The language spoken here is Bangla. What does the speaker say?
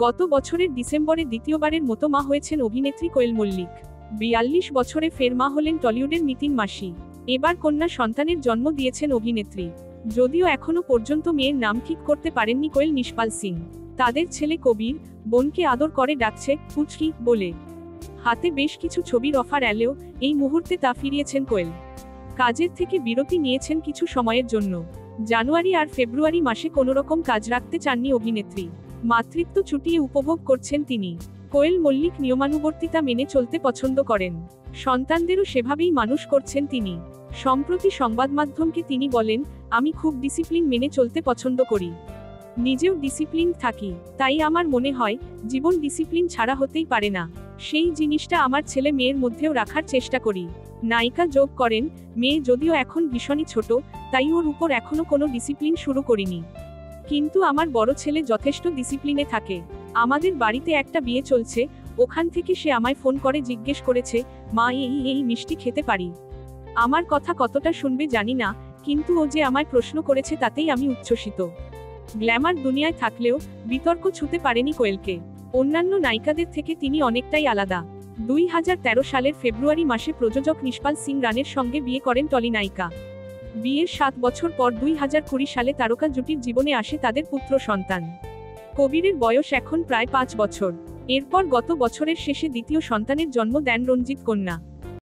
গত বছরের ডিসেম্বরে দ্বিতীয়বারের মতো মা হয়েছেন অভিনেত্রী কোয়েল মল্লিক। ৪২ বছরে ফের মা হলেন টলিউডের মিতিন মাসি। এবার কন্যা সন্তানের জন্ম দিয়েছেন অভিনেত্রী। যদিও এখনো পর্যন্ত মেয়ের নাম ঠিক করতে পারেননি কোয়েল নিষ্পাল সিং। তাদের ছেলে কবির বোনকে আদর করে ডাকছে পুচকি বলে। হাতে বেশ কিছু ছবির অফার এলেও এই মুহূর্তে তা ফিরিয়েছেন কোয়েল। কাজের থেকে বিরতি নিয়েছেন কিছু সময়ের জন্য। জানুয়ারি আর ফেব্রুয়ারি মাসে কোনোরকম কাজ রাখতে চাননি অভিনেত্রী। মাতৃত্ব ছুটিয়ে উপভোগ করছেন তিনি। কোয়েল মল্লিক নিয়মানুবর্তিতা মেনে চলতে পছন্দ করেন। সন্তানদেরও সেভাবেই মানুষ করছেন তিনি। সম্প্রতি সংবাদমাধ্যমকে তিনি বলেন, আমি খুব ডিসিপ্লিন মেনে চলতে পছন্দ করি। নিজেও ডিসিপ্লিন থাকি। তাই আমার মনে হয় জীবন ডিসিপ্লিন ছাড়া হতেই পারে না। সেই জিনিসটা আমার ছেলে মেয়ের মধ্যেও রাখার চেষ্টা করি। নায়িকা যোগ করেন, মেয়ে যদিও এখন ভীষণই ছোট, তাই ওর উপর এখনো কোনো ডিসিপ্লিন শুরু করিনি। কিন্তু আমার বড় ছেলে যথেষ্ট ডিসিপ্লিনে থাকে। আমাদের বাড়িতে একটা বিয়ে চলছে, ওখান থেকে সে আমায় ফোন করে জিজ্ঞেস করেছে, মা এই মিষ্টি খেতে পারি? আমার কথা কতটা শুনবে জানি না, কিন্তু ও যে আমায় প্রশ্ন করেছে তাতেই আমি উচ্ছ্বসিত। গ্ল্যামার দুনিয়ায় থাকলেও বিতর্ক ছুঁতে পারেনি কোয়েলকে। অন্যান্য নায়িকাদের থেকে তিনি অনেকটাই আলাদা। 2013 সালের ফেব্রুয়ারি মাসে প্রযোজক নিষ্পাল সিং রানের সঙ্গে বিয়ে করেন টলি নায়িকা। বিয়ের 7 বছর পর 2020 সালে তারকা জুটির জীবনে আসে তাদের পুত্র সন্তান। কবিরের বয়স এখন প্রায় 5 বছর। এরপর গত বছরের শেষে দ্বিতীয় সন্তানের জন্ম দেন রঞ্জিত কন্যা।